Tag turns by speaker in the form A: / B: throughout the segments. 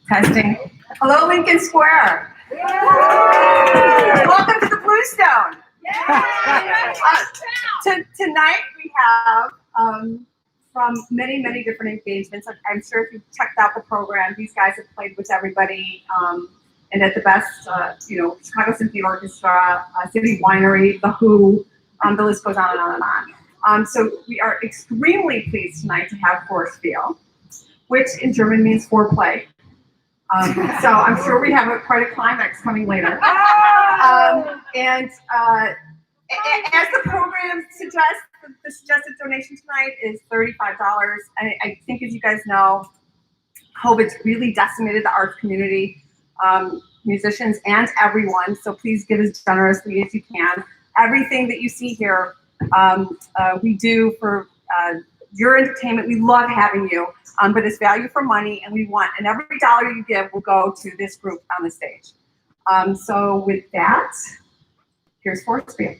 A: Testing. Hello, Lincoln Square. Welcome to the Bluestone. Tonight we have from many different engagements. I'm sure if you've checked out the program, these guys have played with everybody and at the best, Chicago Symphony Orchestra, City Winery, The Who, the list goes on and on and on. So we are extremely pleased tonight to have 4Spiel, which in German means foreplay. So I'm sure we have quite a climax coming later. And as the program suggests, the suggested donation tonight is $35. And I think, as you guys know, COVID's really decimated the arts community, musicians and everyone. So please give as generously as you can. Everything that you see here, we do for your entertainment. We love having you, but it's value for money, and every dollar you give will go to this group on the stage. So with that, here's 4Spiel.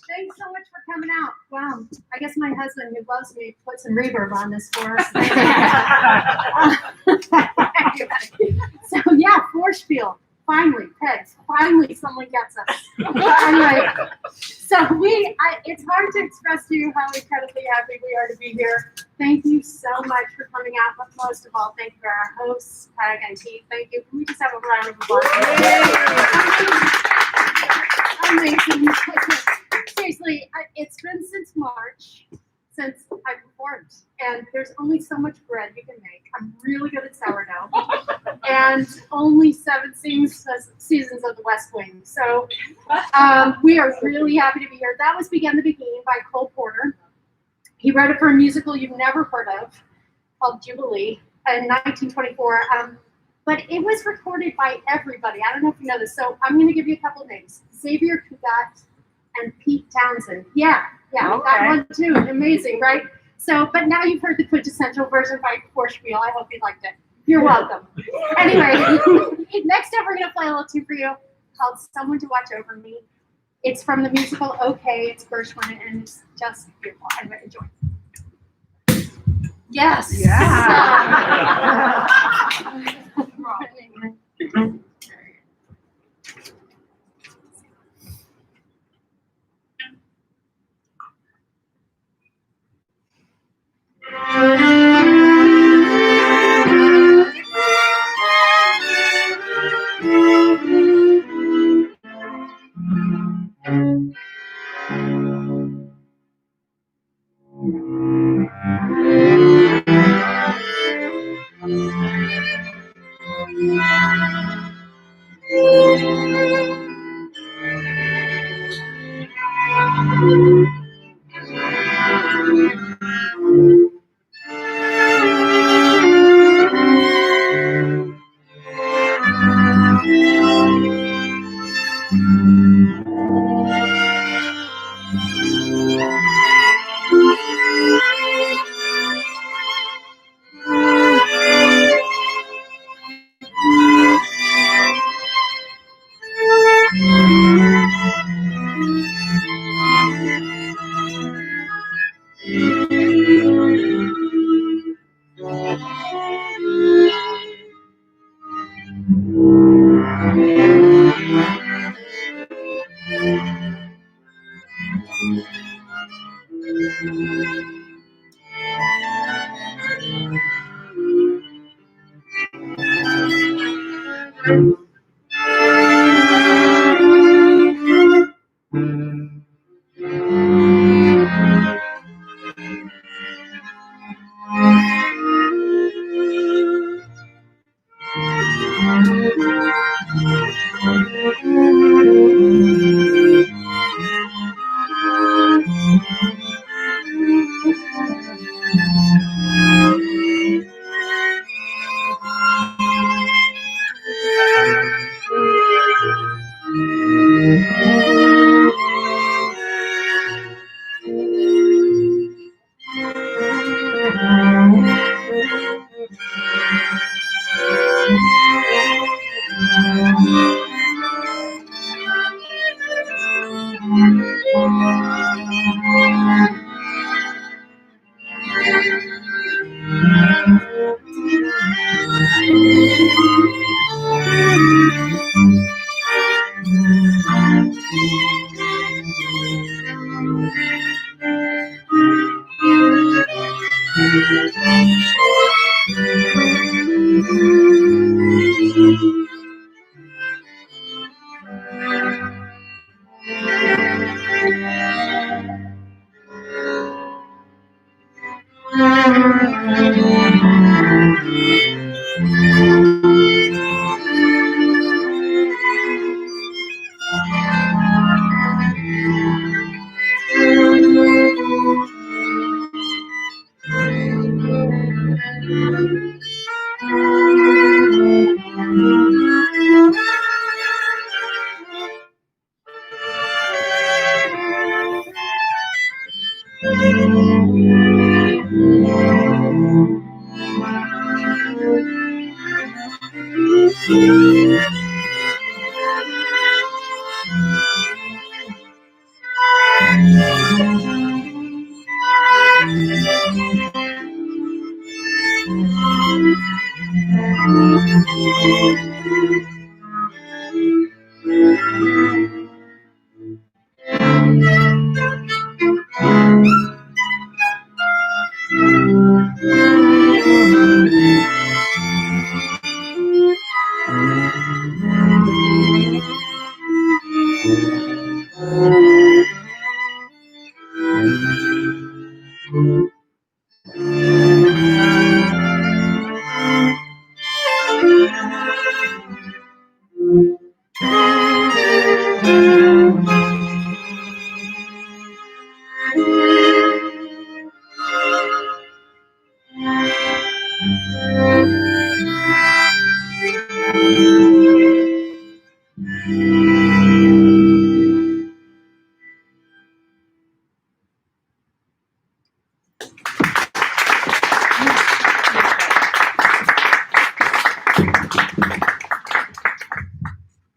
B: Thanks so much for coming out. Wow. I guess my husband, who loves me, put some reverb on this for us. So yeah, 4Spiel. Finally, Peds. Finally, someone gets us. Anyway, so it's hard to express to you how incredibly happy we are to be here. Thank you so much for coming out, but most of all, thank you for our hosts, Peg and Pete. Thank you. Can we just have a round of applause? Amazing. Seriously, it's been since March since I performed, and there's only so much bread you can make. I'm really good at sourdough, and only 7 seasons of The West Wing. So we are really happy to be here. That was Begin the Beginning by Cole Porter. He wrote it for a musical you've never heard of called Jubilee in 1924. But it was recorded by everybody. I don't know if you know this. So I'm going to give you a couple of names. Xavier Cugat and Pete Townsend. Yeah, okay. That one too. Amazing, right? So, but now you've heard the quintessential version by 4Spiel. I hope you liked it. You're welcome. Anyway, next up we're going to play a little tune for you called Someone to Watch Over Me. It's from the musical Okay, it's Gershwin, and it's just beautiful. I'm going to enjoy. Yes. Yeah.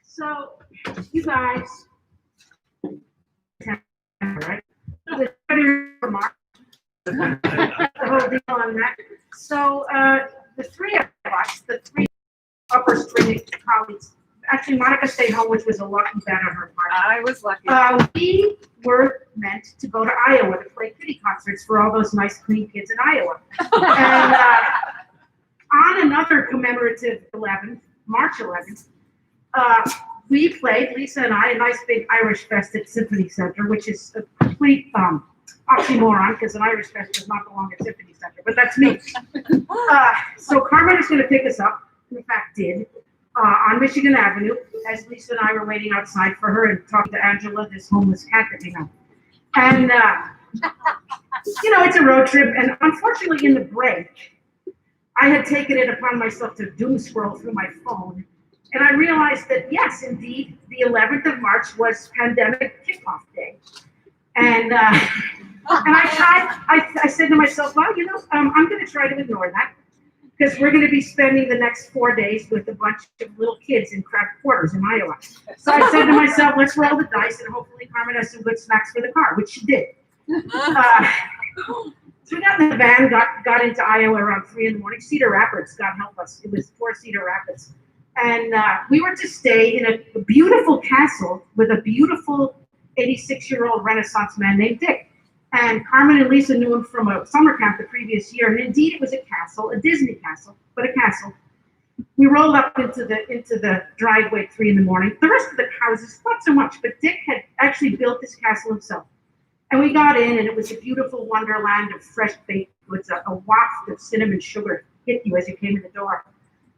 C: So, you guys, right? The whole deal on that. So, the three of us, the three upper string colleagues, actually Monica stayed home, which was a lucky bet on her part.
A: I was lucky.
C: We were meant to go to Iowa to play kitty concerts for all those nice, clean kids in Iowa. And on another commemorative 11th, March 11th, we played, Lisa and I, a nice big Irish Fest at Symphony Center, which is a complete oxymoron, because an Irish Fest does not belong at Symphony Center, but that's me. So Carmen is going to pick us up, in fact did, on Michigan Avenue, as Lisa and I were waiting outside for her and talking to Angela, this homeless cat that we know. And, you know, it's a road trip, and unfortunately in the break, I had taken it upon myself to doom scroll through my phone, and I realized that, yes, indeed, the 11th of March was pandemic kickoff day. And I said to myself, well, you know, I'm going to try to ignore that, because we're going to be spending the next 4 days with a bunch of little kids in cramped quarters in Iowa. So I said to myself, let's roll the dice, and hopefully Carmen has some good snacks for the car, which she did. So we got in the van, got into Iowa around 3 in the morning. Cedar Rapids, God help us. It was 4 Cedar Rapids. And we were to stay in a beautiful castle with a beautiful 86-year-old Renaissance man named Dick. And Carmen and Lisa knew him from a summer camp the previous year. And indeed, it was a castle, a Disney castle, but a castle. We rolled up into the driveway at 3 in the morning. The rest of the houses, not so much, but Dick had actually built this castle himself. And we got in, and it was a beautiful wonderland of fresh baked goods. A waft of cinnamon sugar hit you as you came in the door.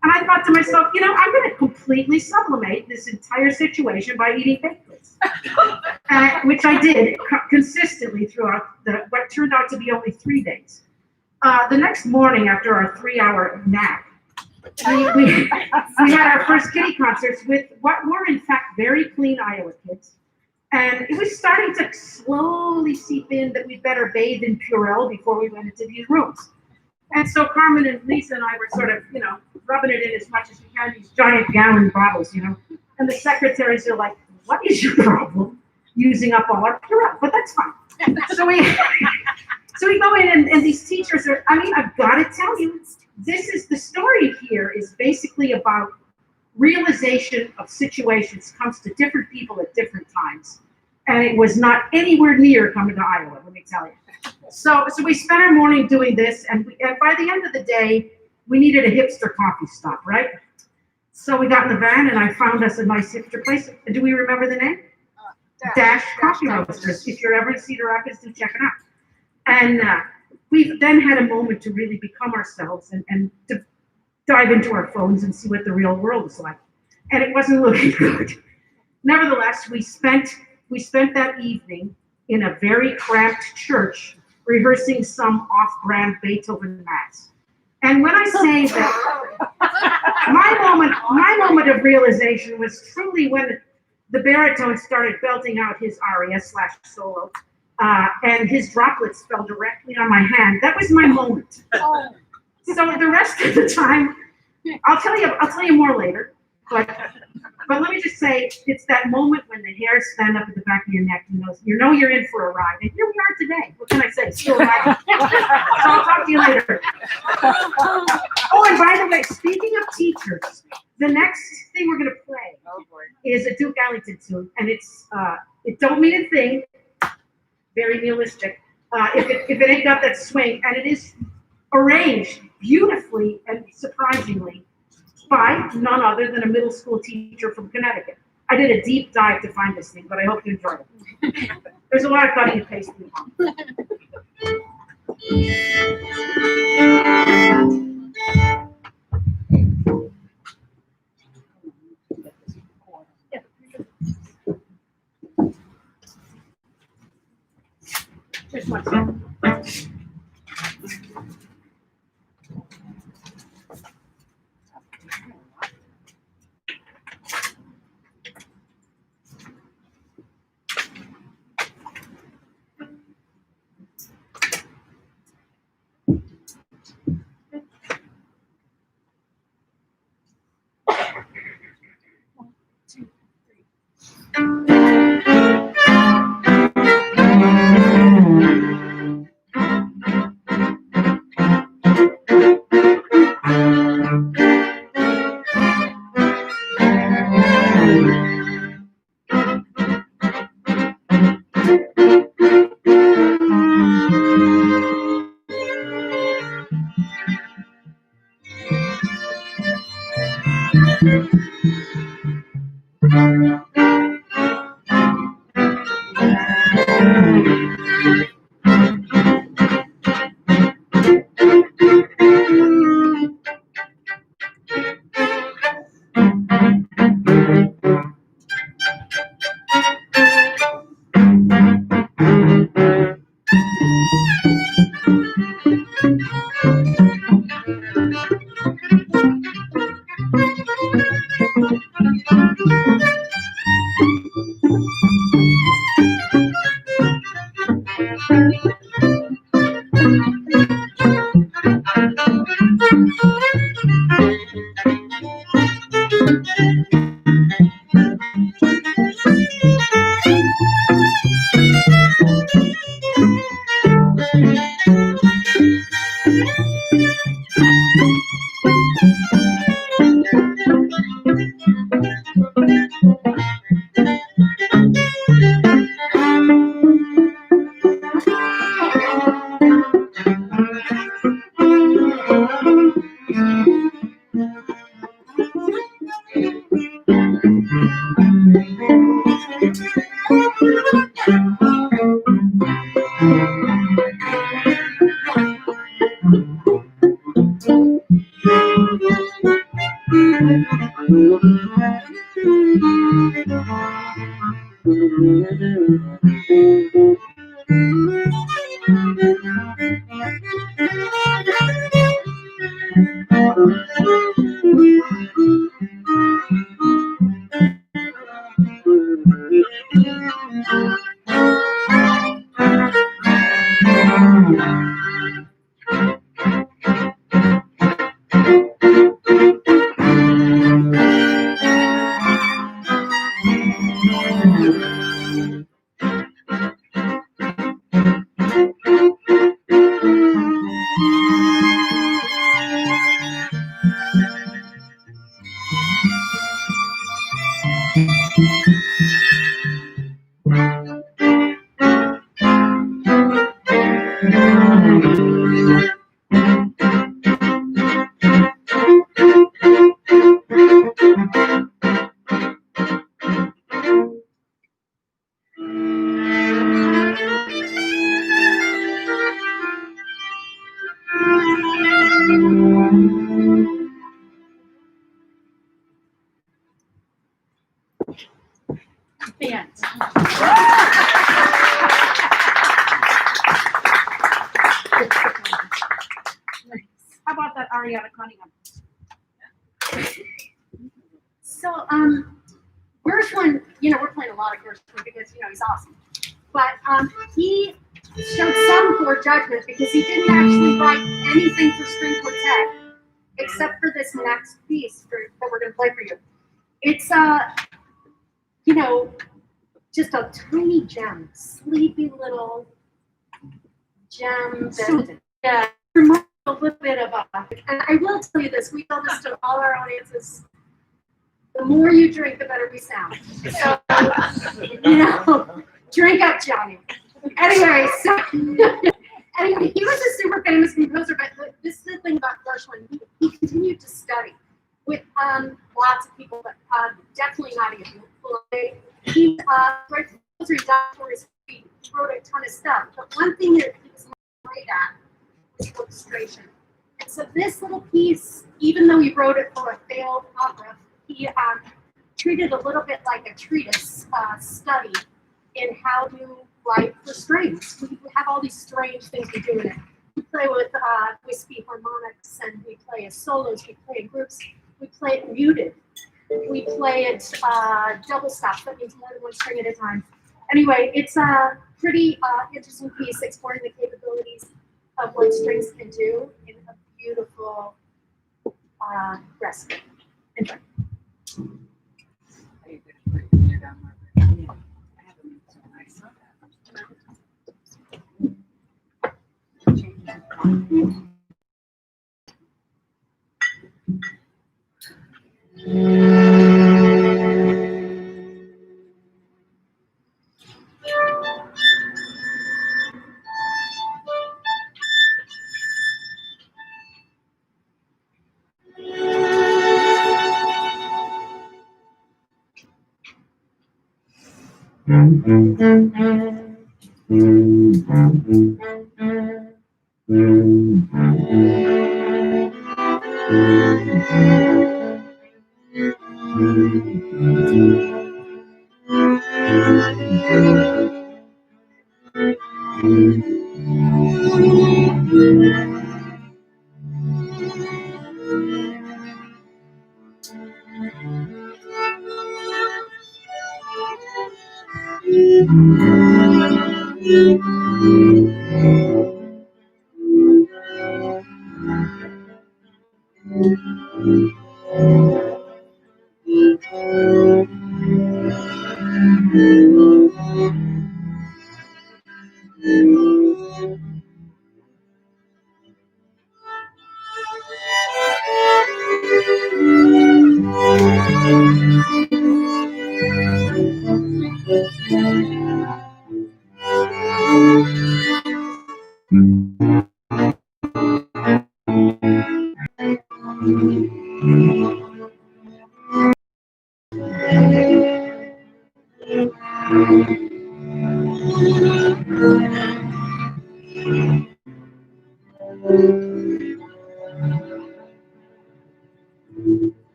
C: And I thought to myself, you know, I'm going to completely sublimate this entire situation by eating baked goods, which I did consistently throughout what turned out to be only 3 days. The next morning, after our 3-hour nap, we had our first kitty concerts with what were, in fact, very clean Iowa kids. And it was starting to slowly seep in that we'd better bathe in Purell before we went into these rooms. And so Carmen and Lisa and I were sort of, rubbing it in as much as we can, these giant gallon bottles, And the secretaries are like, what is your problem? Using up all our Purell, but that's fine. So we go in and these teachers are, I've got to tell you, this is the story here is basically about realization of situations comes to different people at different times. And it was not anywhere near coming to Iowa, let me tell you. So we spent our morning doing this, and by the end of the day, we needed a hipster coffee stop, right? So we got in the van, and I found us a nice hipster place. Do we remember the name? Dash Coffee Roasters. If you're ever in Cedar Rapids, do check it out. And we then had a moment to really become ourselves and to dive into our phones and see what the real world is like. And it wasn't looking good. Nevertheless, we spent that evening in a very cramped church rehearsing some off-brand Beethoven mass. And when I say that, my moment of realization was truly when the baritone started belting out his aria/solo, and his droplets fell directly on my hand. That was my moment. So the rest of the time, I'll tell you more later. But let me just say, it's that moment when the hairs stand up at the back of your neck. You know you're in for a ride. And here we are today. What can I say? Still riding. So I'll talk to you later. Oh, and by the way, speaking of teachers, the next thing we're going to play is a Duke Ellington tune. And it's, it don't mean a thing. Very realistic. If it ain't got that swing. And it is arranged beautifully and surprisingly by none other than a middle school teacher from Connecticut. I did a deep dive to find this thing, but I hope you enjoyed it. There's a lot of cutting and pasting on. Just one second.
B: The end.
C: How about that Ariana Cunningham?
B: So, Gershwin, we're playing a lot of Gershwin because, he's awesome. But he showed some poor judgment because he didn't actually write anything for string quartet except for this next piece that we're going to play for you. It's, just a tiny gem, sleepy little gem. That reminds me a little bit of and I will tell you this, we tell this to all our audiences, the more you drink, the better we sound. So, drink up, Johnny. Anyway, he was a super famous composer, but this is the thing about Gershwin. He continued to study with lots of people, but definitely not even. He wrote doctors, he wrote a ton of stuff, but one thing that he was great at was illustration. And so this little piece, even though he wrote it for a failed opera, he treated a little bit like a treatise study in how to write for strings. We have all these strange things we do in it. We play with wispy harmonics, and we play as solos, we play in groups, we play it muted. We play it double stop, that means more than one string at a time. Anyway, it's a pretty interesting piece exploring the capabilities of what strings can do in a beautiful recipe. Enjoy.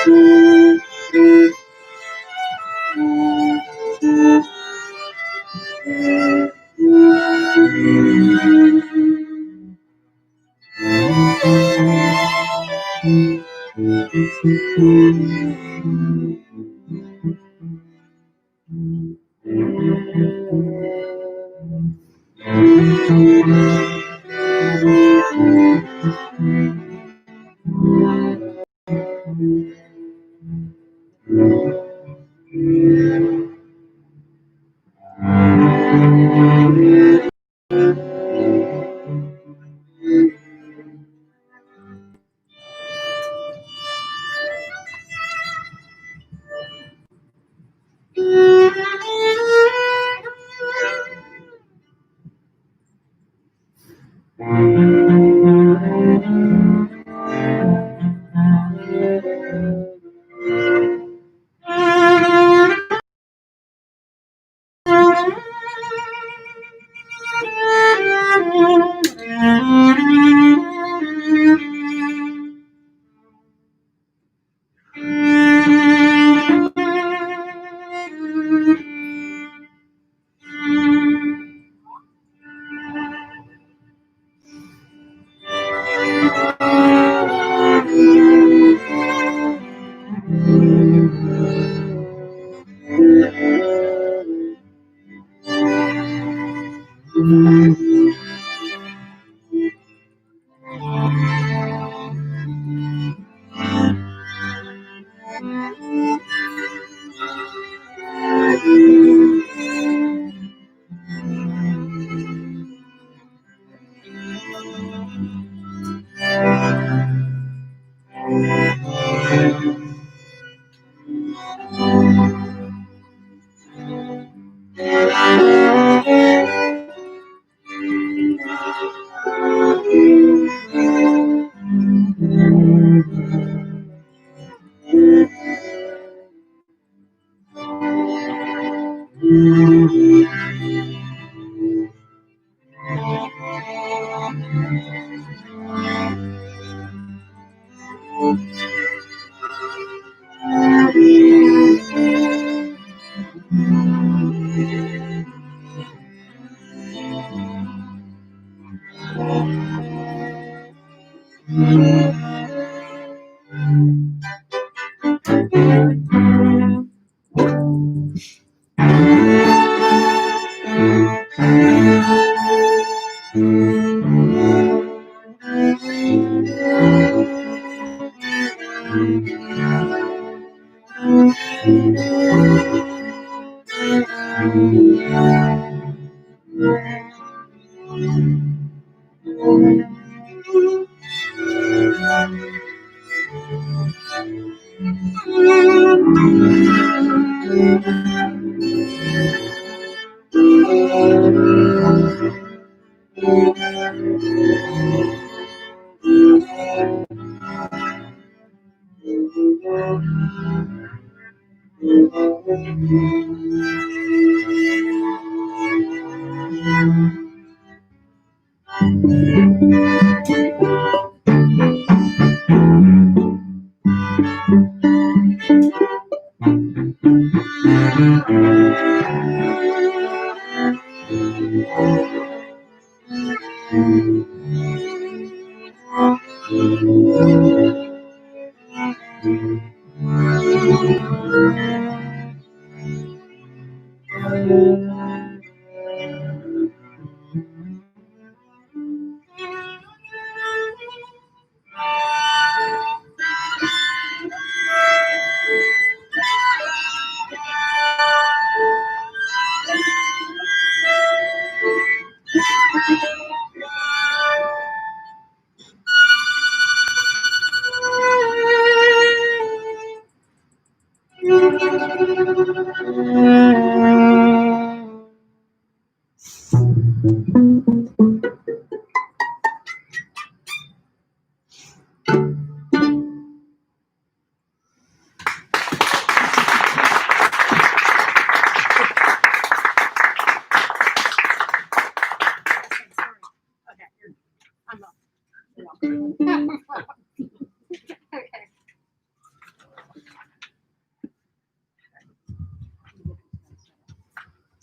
B: Okay.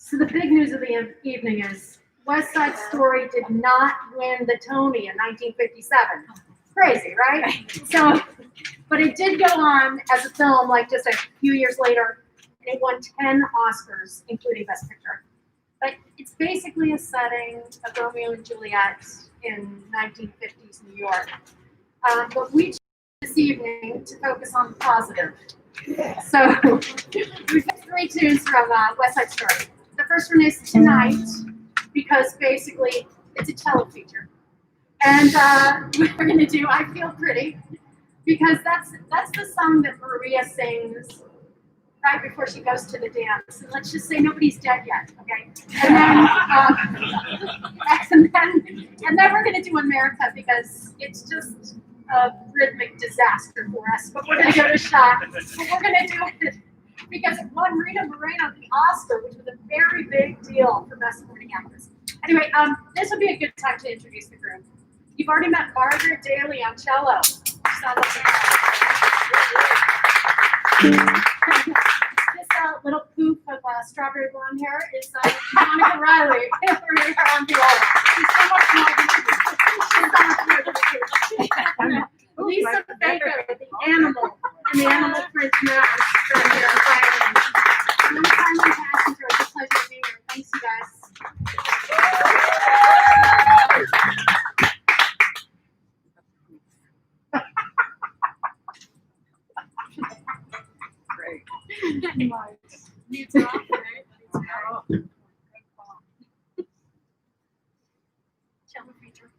B: So the big news of the evening is West Side Story did not win the Tony in 1957. Crazy, right? So, but it did go on as a film like just a few years later, and it won 10 Oscars, including Best Picture. But it's basically a setting of Romeo and Juliet in 1950s New York. But we chose this evening to focus on the positive. So we've got 3 tunes from West Side Story. The first one is Tonight, because basically it's a cello feature. And we're going to do I Feel Pretty, because that's the song that Maria sings right before she goes to the dance. And let's just say nobody's dead yet, okay? And then we're going to do America, because it's just a rhythmic disaster for us. But we're going to give it a shot. But we're going to do it because it won Rita Moreno the Oscar, which was a very big deal for Best Supporting Actress. Anyway, this would be a good time to introduce the group. You've already met Margaret Daly on cello. This little poof of strawberry blonde hair is Monica Riley on viola. She's so much more than Lisa Baker, the animal, and the animal print mask from here. I'm Carmen Passenger. It's a pleasure to be here. Thanks, you guys.
A: Great.
B: Mutes off, right? Cello feature.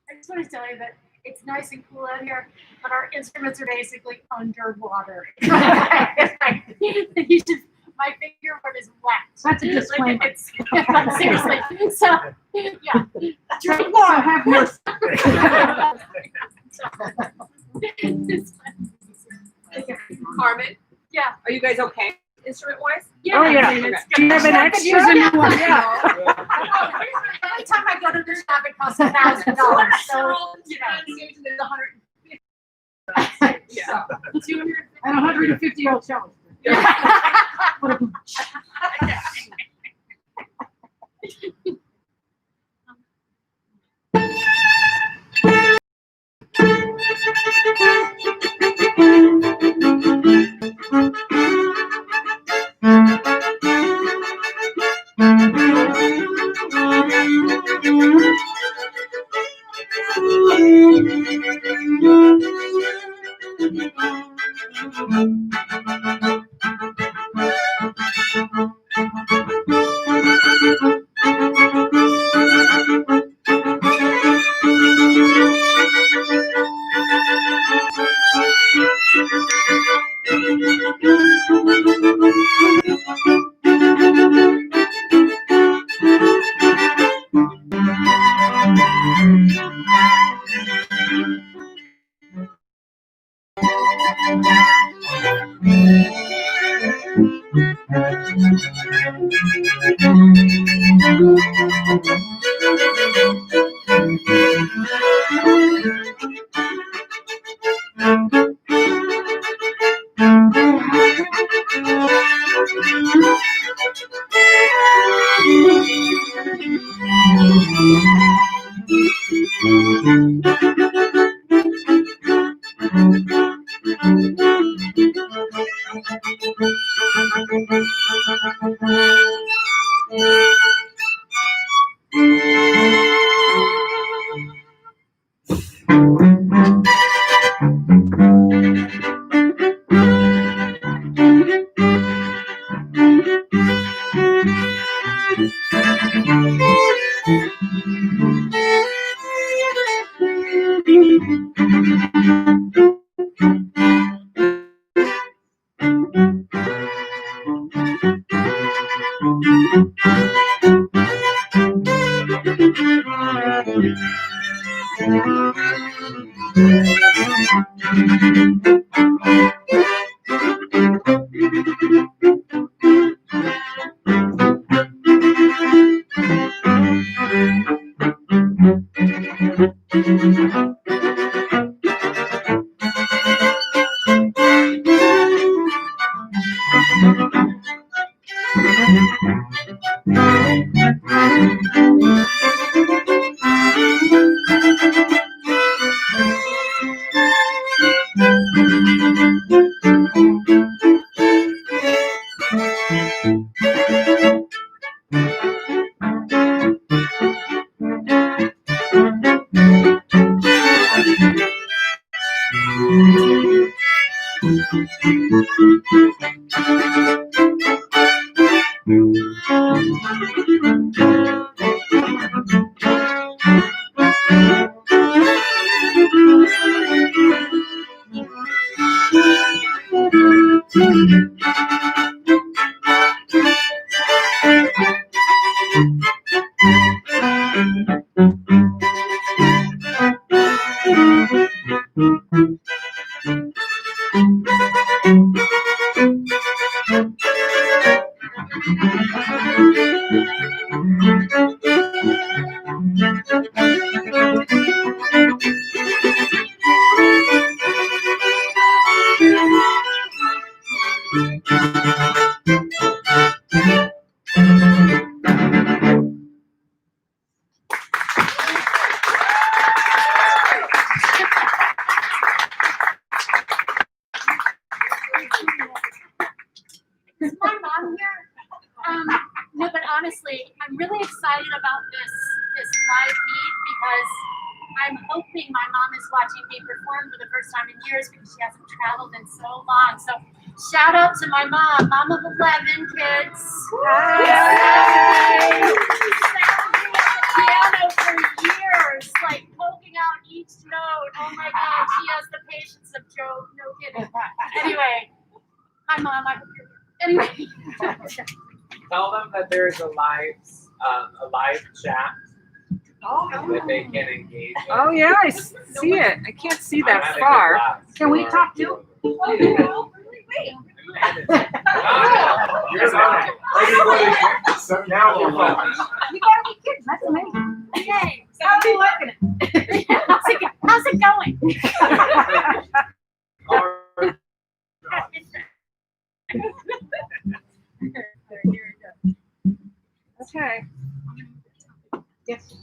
B: I just want to tell you that it's nice and cool out here, but our instruments are basically underwater. You should my fingerboard is wet.
C: That's a disclaimer.
B: Like it's, seriously. So, yeah. Drink
C: So have your.
A: Carmen,
B: Yeah.
A: are you guys okay, instrument-wise?
B: Yeah.
C: Oh, yeah.
B: It's
C: Do you have an
B: I
C: extra?
B: could use a new one.
C: Yeah.
B: Every time I go to the shop, it costs $1,000. So, you know.
A: There's 100.
B: Yeah. 200.
C: And 150-year-old cello. What a bunch.
B: Is my mom here? No, but honestly, I'm really excited about this live feed because I'm hoping my mom is watching me perform for the first time in years because she hasn't traveled in so long. So shout out to my mom of 11 kids. Hi. Piano for years, like poking out each note. Oh my God, she has the patience of Job. No kidding. Anyway, hi mom. I hope you're here. And my,
D: Tell them that there is a live chat that they can engage in.
E: Oh yeah, I see it. I can't see
D: I'm
E: that
D: having a
E: far.
D: blast.
C: Can we
D: You are
C: talk
D: too.
C: too?
A: Wait.
D: You're fine.
F: So now we're
C: You gotta be kidding, that's amazing.
B: yay.
C: How are you liking it?
B: How's it going?
E: Okay.
C: Yes.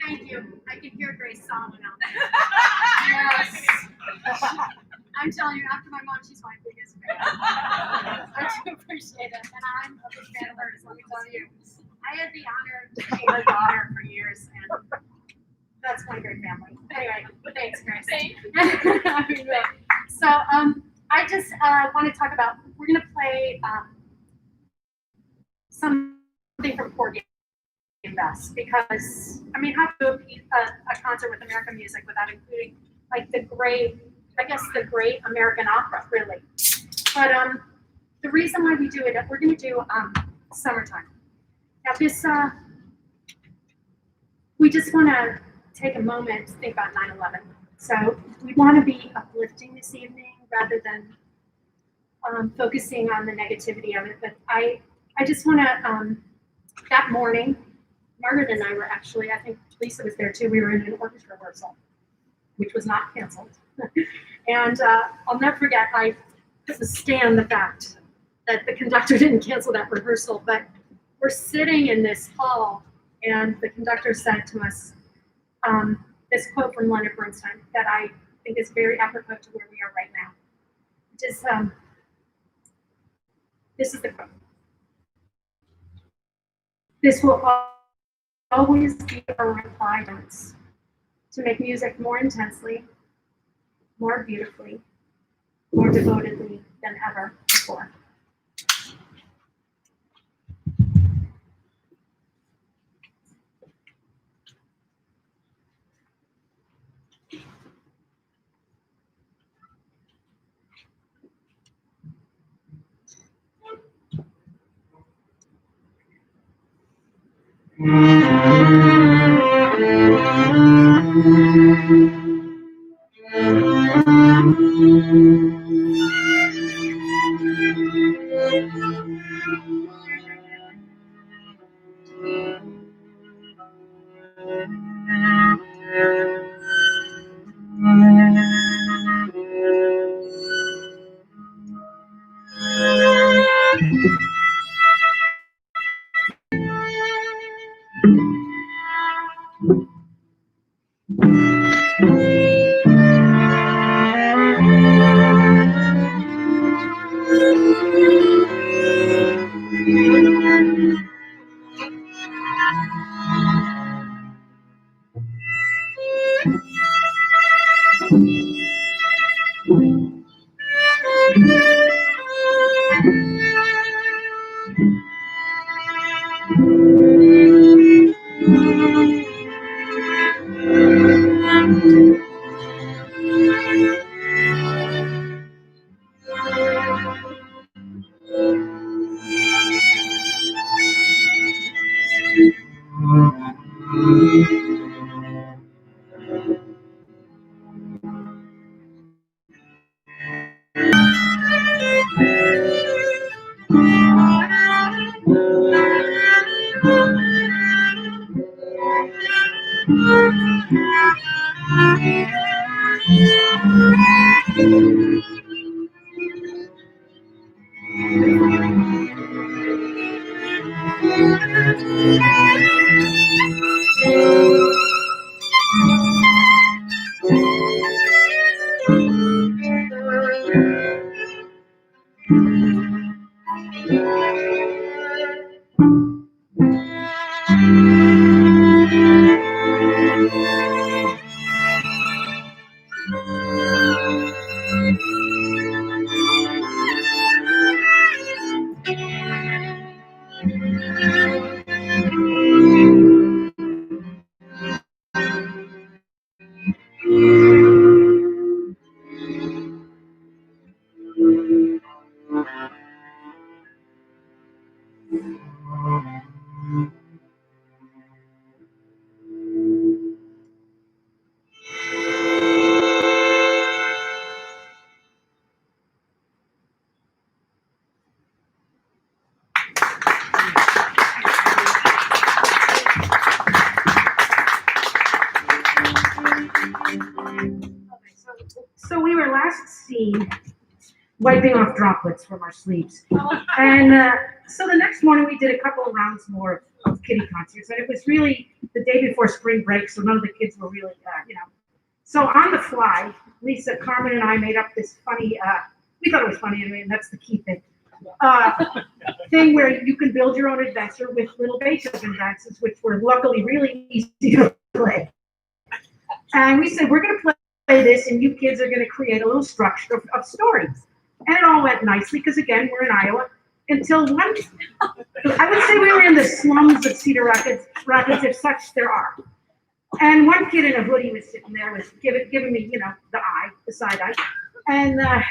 B: Thank you. I can hear Grace Solomon out there. Yes. I'm telling you, after my mom, she's my biggest fan. I do appreciate it, and I'm a big fan of hers, let me tell you. I had the honor to be her daughter for years, and that's one great family. Anyway, thanks, Grace. So, I just want to talk about, we're going to play something from Porgy and Bess, because, I mean, how to do a concert with American music without including, like, the great American opera, really. But the reason why we do it, we're going to do Summertime. Now, this, we just want to take a moment to think about 9/11. So we want to be uplifting this evening rather than focusing on the negativity of it. But I just want to that morning, Margaret and I were actually, I think Lisa was there too, we were in an orchestra rehearsal, which was not canceled. And I'll never forget, I couldn't stand the fact that the conductor didn't cancel that rehearsal, but we're sitting in this hall and the conductor said to us this quote from Leonard Bernstein that I think is very apropos to where we are right now. Just, this is the quote. This will always be a requirement to make music more intensely, more beautifully, more devotedly than ever before.
C: So we were last seen wiping off droplets from our sleeves. And so the next morning we did a couple of rounds more of kiddie concerts. And it was really the day before spring break, so none of the kids were really, So on the fly, Lisa, Carmen, and I made up this funny, we thought it was funny anyway, and that's the key thing, thing where you can build your own adventure with little Beethoven dances, which were luckily really easy to play. And we said, we're going to play this, and you kids are going to create a little structure of stories. And it all went nicely, because again, we're in Iowa, until one, I would say we were in the slums of Cedar Rapids, if such there are. And one kid in a hoodie was sitting there, was giving me, the side eye. And I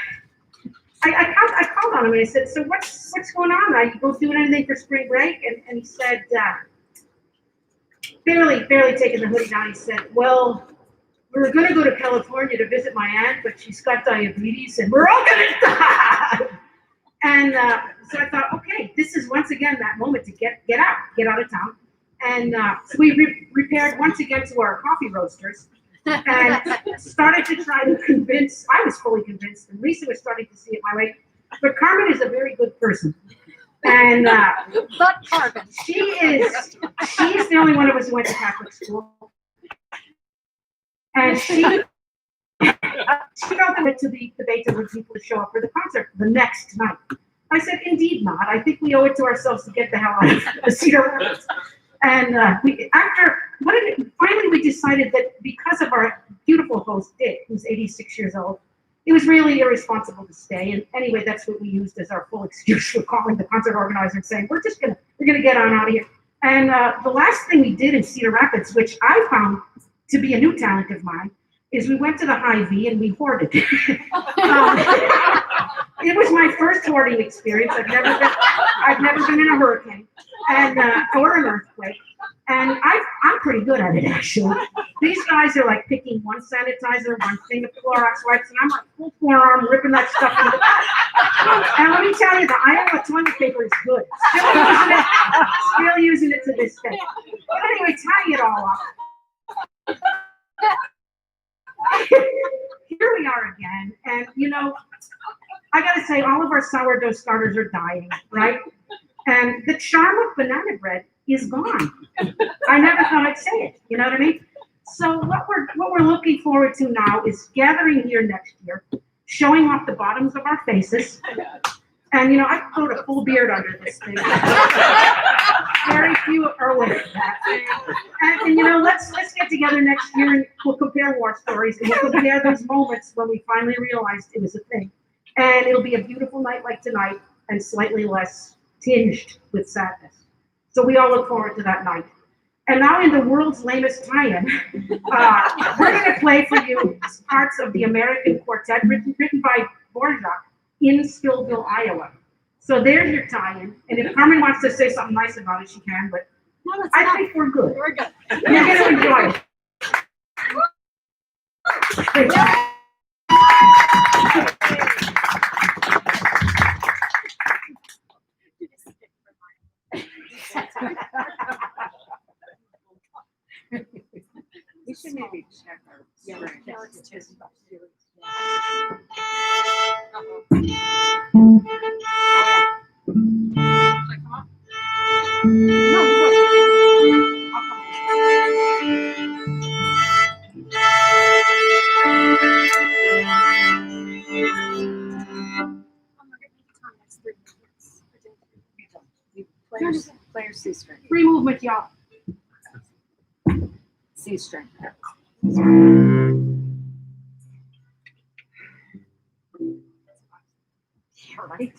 C: called on him and I said, so what's going on? Are you both doing anything for spring break? And he said, barely taking the hoodie down, he said, well, we were going to go to California to visit my aunt, but she's got diabetes and we're all going to die. And So I thought, okay, this is once again that moment to get out of town. And so we repaired once again to our coffee roasters and started to try to convince. I was fully convinced, and Lisa was starting to see it my way. But Carmen is a very good person, and
B: But Carmen.
C: she's the only one of us who went to Catholic school, and she felt it to the debate of people to show up for the concert the next night. I said, indeed not. I think we owe it to ourselves to get the hell out of the Cedar Rapids. And finally we decided that because of our beautiful host, Dick, who's 86 years old, it was really irresponsible to stay. And anyway, that's what we used as our full excuse for calling the concert organizer and saying, we're gonna get on out of here. And the last thing we did in Cedar Rapids, which I found to be a new talent of mine, is we went to the Hy-Vee and we hoarded. It was my first hoarding experience. I've never been in a hurricane or an earthquake, and I'm pretty good at it actually. These guys are like picking one sanitizer, one thing of Clorox wipes, and I'm like full forearm ripping that stuff in the back. And let me tell you, the Iowa toilet paper is good. Still using it to this day. But anyway, tying it all up. Here we are again, and I gotta say, all of our sourdough starters are dying, right? And the charm of banana bread is gone. I never thought I'd say it, you know what I mean? So what we're looking forward to now is gathering here next year, showing off the bottoms of our faces, and I put a full beard under this thing. Very few are aware of that. And let's get together next year and we'll compare war stories and we'll compare those moments when we finally realized it was a thing. And it'll be a beautiful night like tonight and slightly less tinged with sadness. So we all look forward to that night. And now in the world's lamest tie-in, we're going to play for you parts of the American Quartet written by Dvorak in Stillville, Iowa. So there's your tie-in. And if Carmen wants to say something nice about it, she can, but
B: No, it's
C: I
B: not.
C: think we're good.
B: We're good.
C: You're going to enjoy it. Great job.
E: We should maybe check our. Player C string.
C: Free movement, y'all.
E: C string.
C: Right.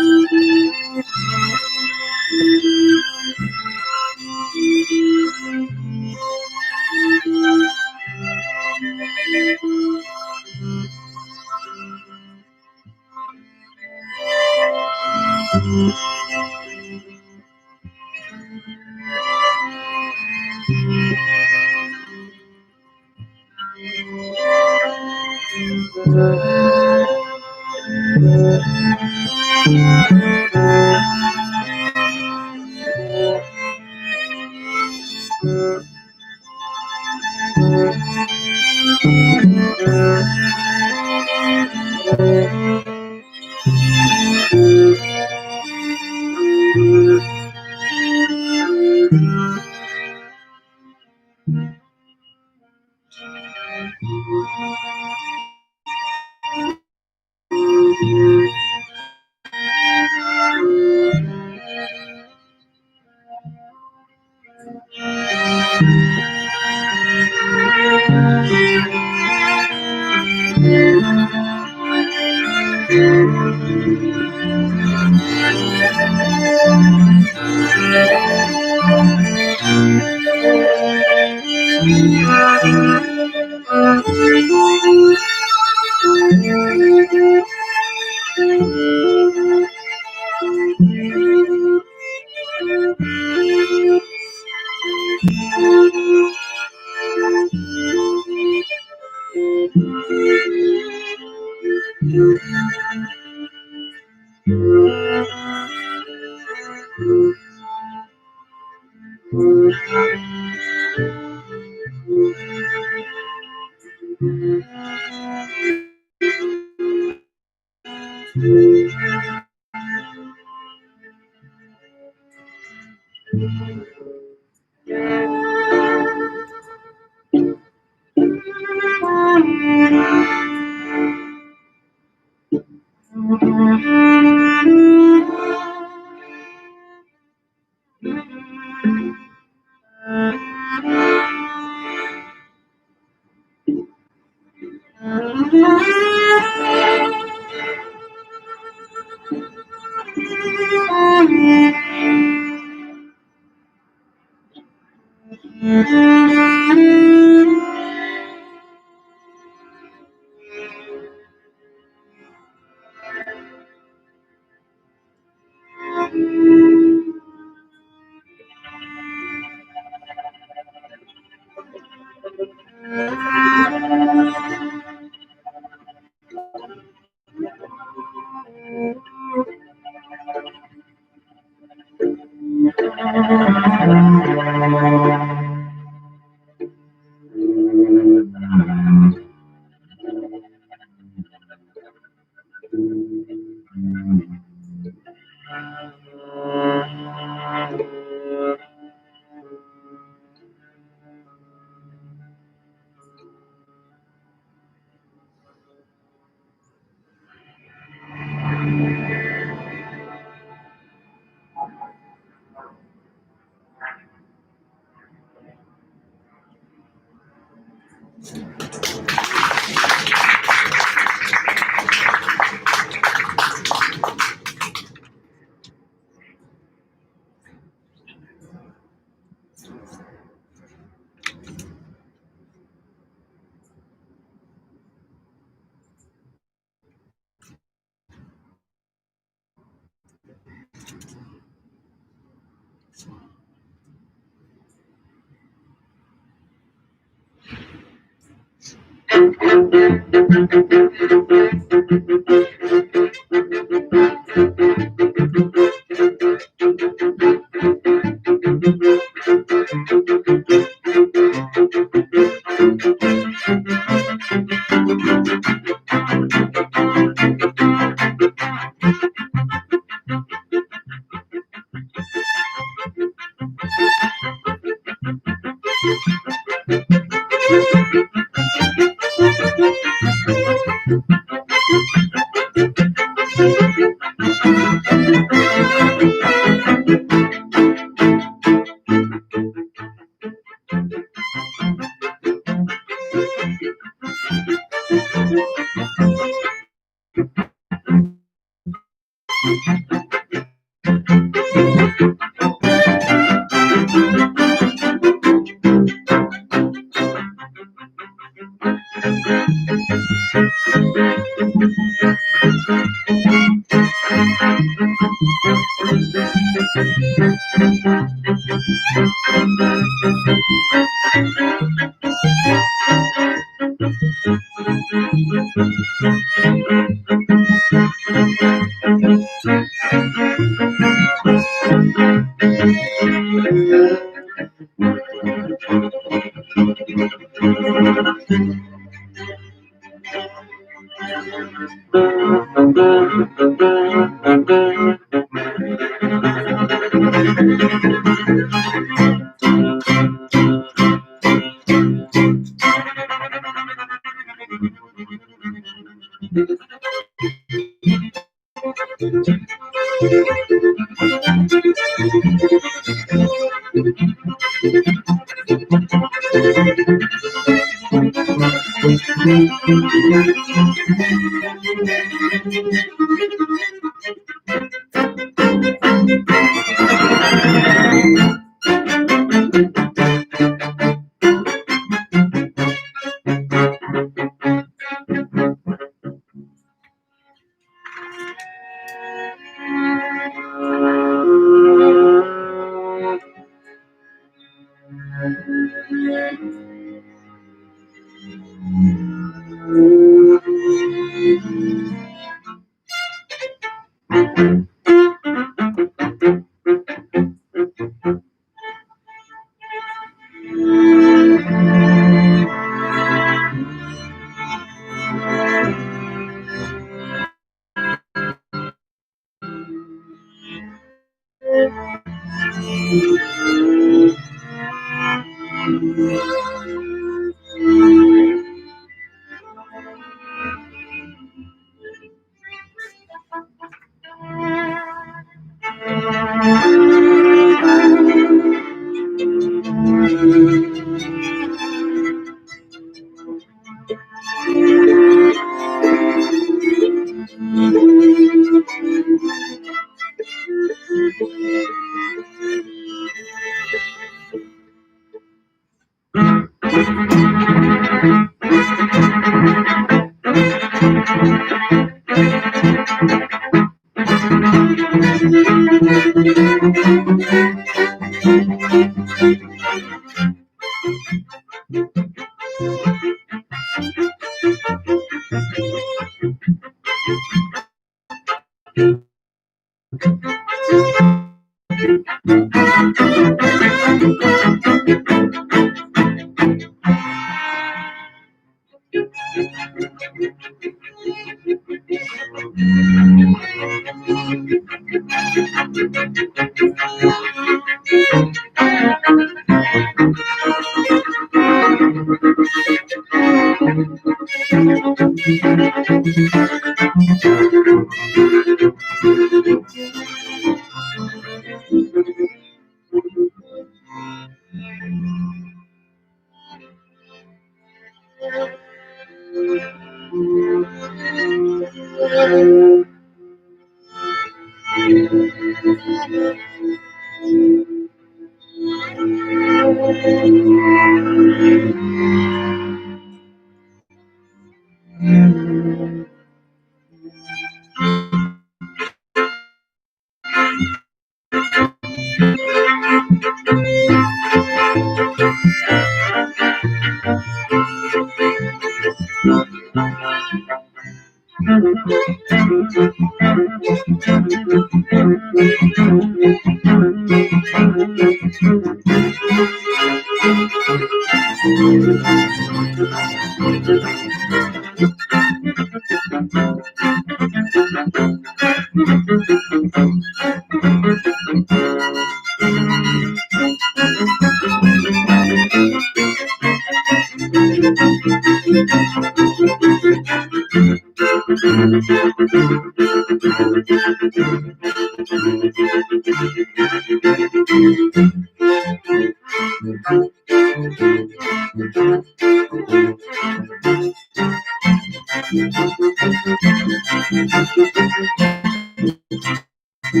B: You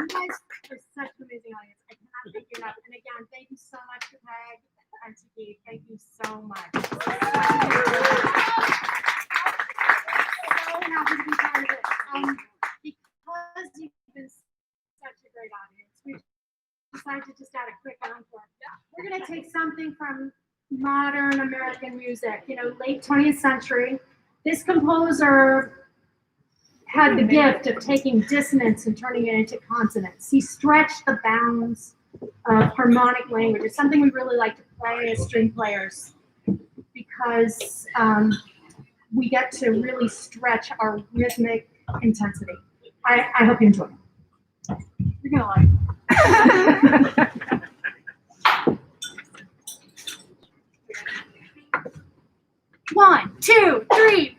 B: guys are such an amazing audience. I cannot thank you enough. And again, thank you so much to Peg and to Keith. Thank you so much. So happy to be part of it. Because you've been such a great audience, we decided to just add a quick encore. We're going to take something from modern American music, late 20th century. This composer had the gift of taking dissonance and turning it into consonants. He stretched the bounds of harmonic language. It's something we really like to play as string players because we get to really stretch our rhythmic intensity. I hope you enjoy it. You're gonna like it. 1, 2, 3.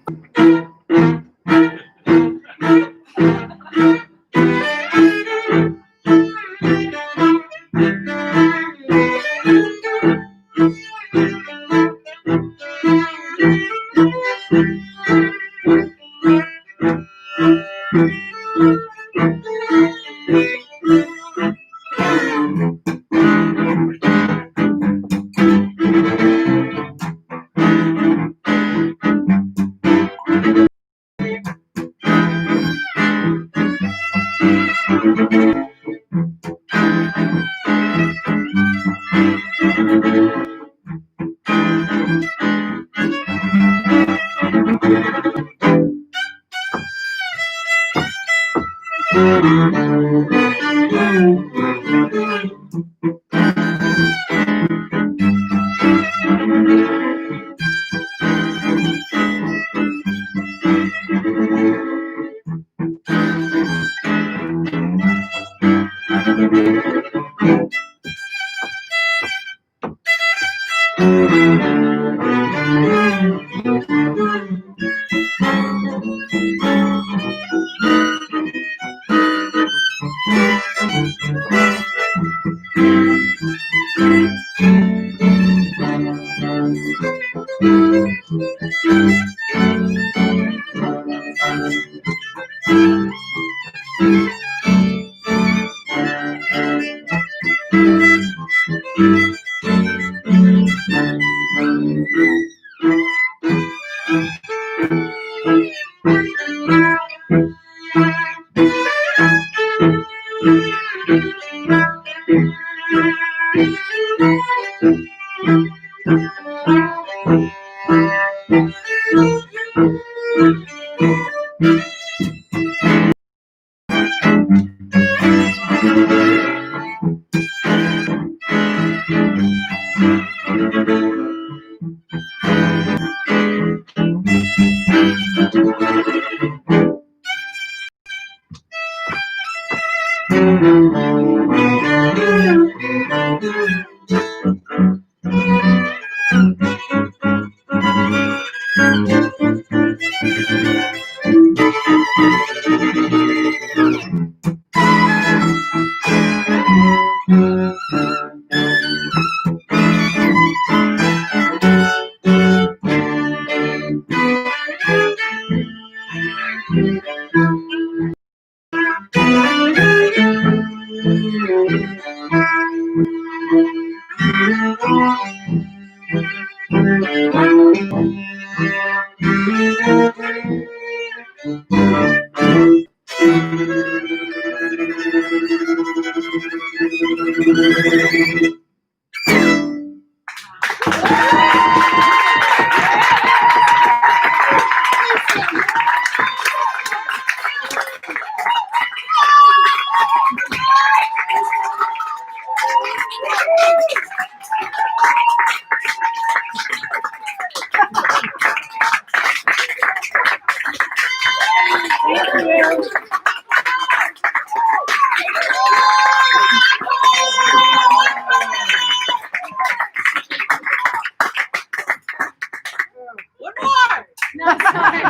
A: One more.
B: No, sorry.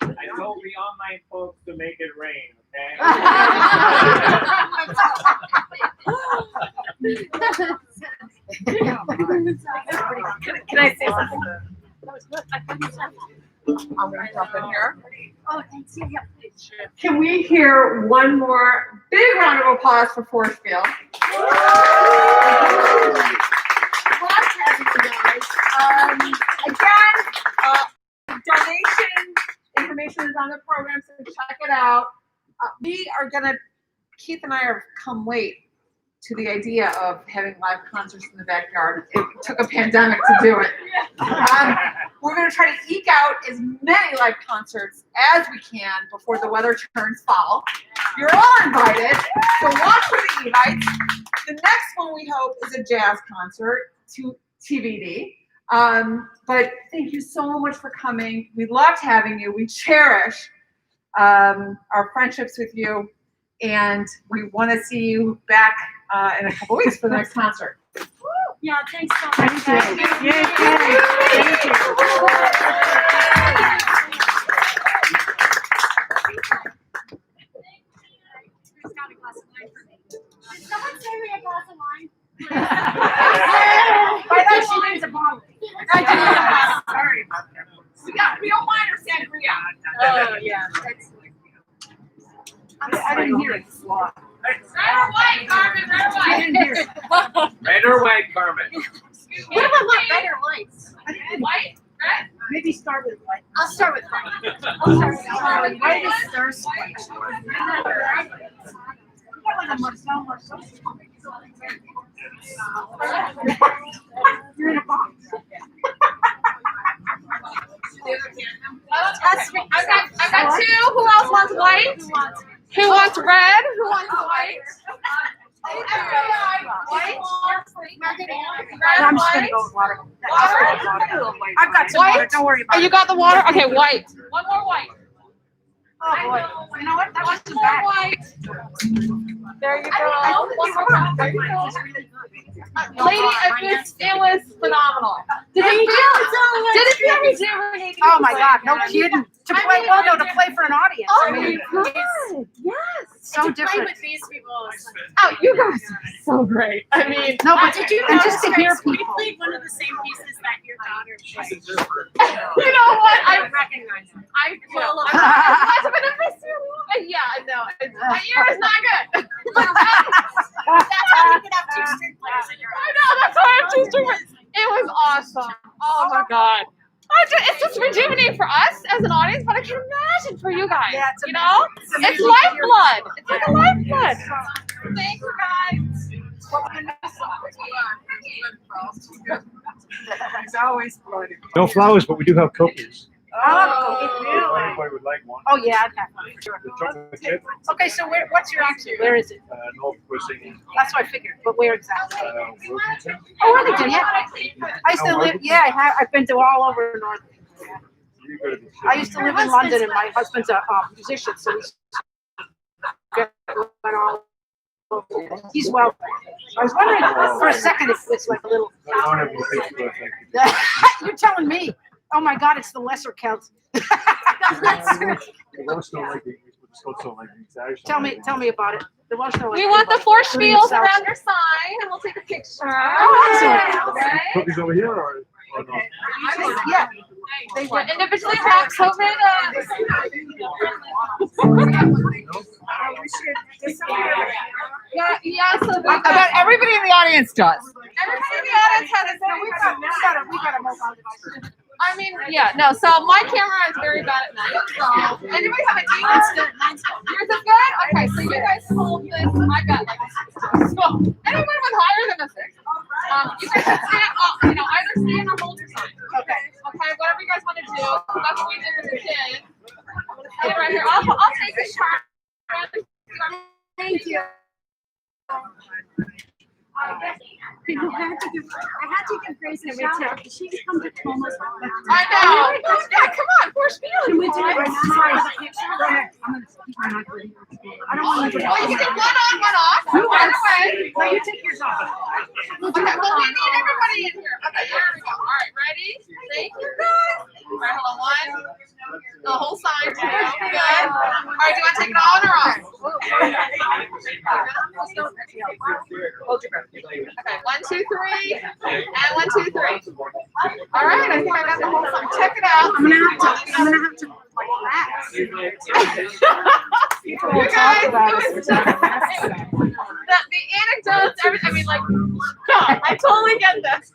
D: I told the online folks to make it rain, okay?
A: Can I say something? I'm gonna jump in here.
B: Oh, thanks. Yeah, please.
A: Can we hear one more big round of applause for 4Spiel? Love having you guys. Again, donation information is on the program, so check it out. We are gonna, Keith and I have come late to the idea of having live concerts in the backyard. It took a pandemic to do it. We're going to try to eke out as many live concerts as we can before the weather turns fall. You're all invited, so watch for the evites. The next one we hope is a jazz concert, to TBD. But thank you so much for coming. We loved having you. We cherish our friendships with you, and we want to see you back in a couple weeks for the next concert.
B: Yeah, thanks so much.
C: Thank you. Thank you.
B: Who's got a glass of wine for me? Did someone save me a glass of wine?
C: I know she needs a bottle.
B: Sorry about that.
A: We don't mind her sangria.
B: Oh, yeah.
C: I didn't hear it.
A: Red or white, Carmen, red or
C: I
A: white?
C: didn't hear it.
D: Red or white, Carmen?
B: What about red or white?
A: White, red?
C: Maybe start with white.
B: I'll start with white.
C: White is thirst quench. Like a Marcel. You're in a box.
A: I got two. Who else wants white? Who wants red? Who wants white? White?
C: I'm just gonna go with water. I've got some water. Don't worry about
A: Oh,
C: it.
A: you got the water? Okay, white. One more white.
C: Oh boy. You know what? That
A: One
C: wasn't
A: more
C: bad.
A: white. There you go. One more time. There you go. Lady, it was phenomenal. Did it feel rejuvenating?
C: Oh my God, no kidding. To play, well, no, to play for an audience.
A: Oh
C: I mean,
A: my God. Yes.
C: so
B: Play
C: different.
B: with these people.
A: Oh, you guys are so great. I mean,
C: No, but
B: Did you
C: and just to
B: notice
C: hear
B: we
C: people.
B: played one of the same pieces that your daughter played?
A: you know what?
B: I recognize it.
A: I
B: Well,
A: I'm not gonna miss you. Yeah, no, my ear is not good.
B: That's how you can have two string players in your
A: I know, that's why I'm too stupid. It was awesome. Oh my God. It's just rejuvenating for us as an audience, but I can imagine for you guys.
C: Yeah, it's
A: you know? It's lifeblood. It's like a lifeblood. Thank you guys.
C: It's always bloody.
F: No flowers, but we do have cookies.
C: Oh,
F: If
C: really?
F: anybody would like one.
C: Oh, yeah, I'd have one for sure.
F: The chocolate chip,
C: Okay, so what's your accent? Where is it?
F: North Cuisine,
C: That's what I figured, but where exactly?
F: Wilmington.
C: Oh, Worthington, yeah. I used to live, yeah, I've been to all over North.
F: You go to the
C: I used to live in London, and my husband's a musician, so we went all over. He's well. I was wondering for a second if it's like a little.
F: I don't have any Facebook, thank you.
C: You're telling me. Oh my God, it's the lesser Celts.
F: The Welsh don't like the English, but the Scots don't like the English. The Irish don't like the
C: Tell me about it. The Welsh don't like
A: We want the
C: anybody,
A: 4
C: including
A: spiels around
C: South.
A: your sign, and we'll take a picture.
C: Oh, excellent.
A: Okay.
F: Cookies over here or not?
C: Yeah.
A: They were individually wrapped COVID. Yeah, so
G: I bet everybody in the audience does.
A: everybody in the audience has a
C: We gotta move on.
A: I mean, yeah, no, so my camera is very bad at night, so anybody have a D? Yours is good? Okay, so you guys hold this, I got like a 6. So anyone with higher than a 6, you guys can stand up, either stand or hold your sign. Okay, whatever you guys want to do, that's what we did as a kid. I'm gonna stand right here, I'll take the shot.
B: Thank you. People had to give, I had to give Grace a shout out. She come to Thomas.
G: I know. Oh, yeah, come on, 4Spiel.
B: Can we do it
G: Well,
B: now? Go ahead. I don't want to.
G: you can do one on, one off. Right away.
C: No, you take yours off.
G: Okay, well, we need everybody in here. Okay, here we go. All right, ready? Thank you, guys. All right, hold on. One. The whole sign. Good. All right, do you want to take it on or off? Hold your breath. Okay, 1, 2, 3. And 1, 2, 3. All right, I think I got the whole sign. Check it out.
B: I'm gonna have to like relax.
G: You guys, the anecdotes, everything. I mean, like, God, I totally get this.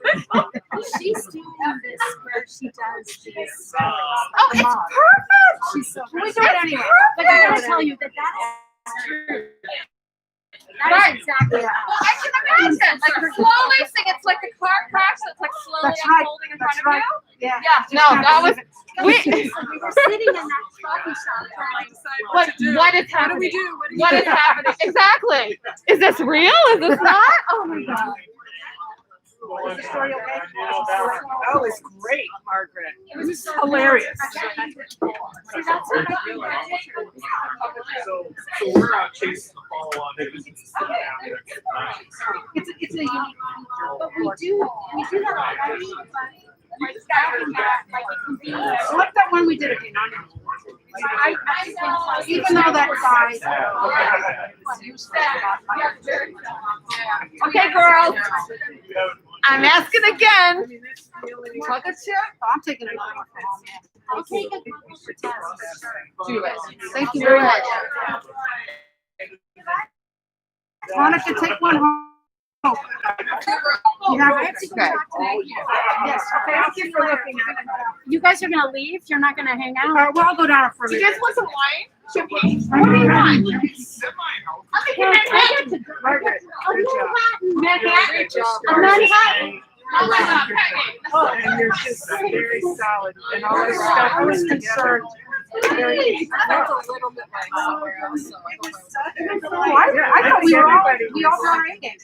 B: She's doing this where she does these.
G: Oh, it's perfect.
B: She's so. We do it anyway. But I gotta tell you that that's true. That is exactly right.
G: Well, I can imagine. Like, slowly sing. It's like the car crash that's like slowly
C: That's right.
G: unfolding in front
C: That's
G: of
C: right.
G: you.
C: Yeah.
G: Yeah, no, that was.
B: We were sitting in that coffee shop trying
G: What is happening? What is happening? Exactly. Is this real? Is this not? Oh my God.
C: Is the story okay?
A: Oh, it's great, Margaret.
G: It was so
A: Hilarious.
B: See, that's what I do.
F: So we're out chasing the ball on it.
C: It's a unique feature, but we do that already. But like having that, like it can be. I like that one we did again. Even though that guy.
G: Okay, girls. I'm asking again. Talk a chip.
C: I'm taking it off.
B: I'll take a couple for test.
G: Do it.
C: Thank you very much. Monica, take one home. You have it.
G: Okay.
C: Yes, okay, thank you for looking at it.
B: You guys are gonna leave? You're not gonna hang out?
C: Well, I'll go down for a
G: Do you
C: minute.
G: guys want some wine? Champagne? What do you want? I'm making Manhattan.
C: Margaret, good job.
G: Manhattan.
C: Great job.
G: A Manhattan. Oh my God, Peggy.
A: Oh, and you're just very solid and all this stuff.
C: I was concerned.
G: That's a little bit like somewhere else, so I hope I was-
C: Oh, I thought we all got our A games.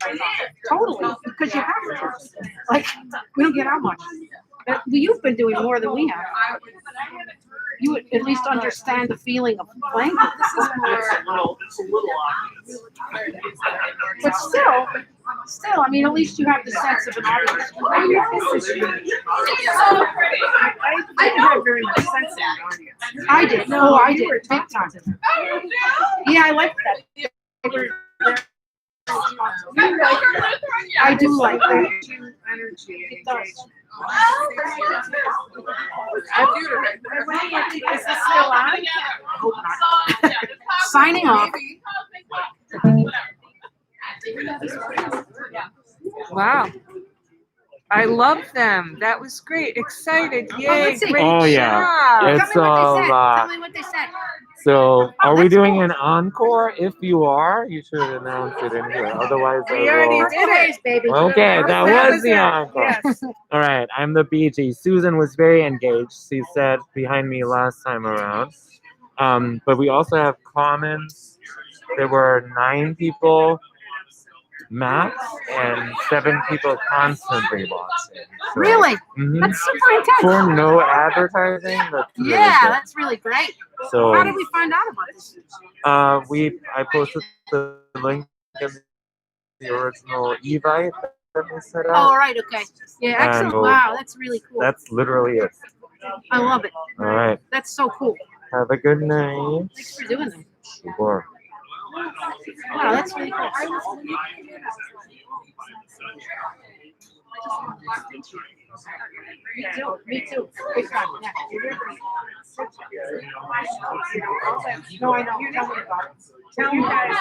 C: Totally, because you have to. Like, we don't get out much. But you've been doing more than we have. You would at least understand the feeling of playing.
F: It's a little
C: But still, I mean, at least you have the sense of an audience.
G: It's so pretty.
A: I didn't have very much sense in the audience.
C: I did. No, I did. Big time.
G: Oh, you do?
C: Yeah, I like that. I do like that.
A: Energy.
C: It does.
A: Is this still on?
C: Signing off.
G: Wow. I love them. That was great. Excited. Yay.
C: let's see.
G: Great
H: Oh, yeah.
G: job.
H: It's
C: Tell me what they said.
H: all,
C: Tell me what they said.
H: So, are we
C: that's
H: doing
C: cool.
H: an encore? If you are, you should announce it in here. Otherwise,
A: We already
H: I
A: did it.
C: Baby.
H: will. Okay, that was the
A: it.
H: encore.
A: Yes.
H: All right, I'm the BG. Susan was very engaged. She sat behind me last time around. But we also have commons. There were 9 people max and 7 people constantly watching. So,
C: Really?
H: mhm.
C: That's super intense.
H: For no advertising, that's really
C: Yeah,
H: good.
C: that's really great.
H: So,
C: How did we find out about this?
H: I posted the link in the original Evite that we set
C: Oh,
H: up.
C: all right, okay. Yeah, excellent.
H: And-
C: Wow, that's really cool.
H: That's literally it.
C: I love it.
H: All right.
C: That's so cool.
H: Have a good night.
C: Thanks for doing that.
H: Sure.
C: Wow, that's really cool. Me too. Me too. Big time. Yeah. No, I know. Tell me about it.
A: Tell you guys.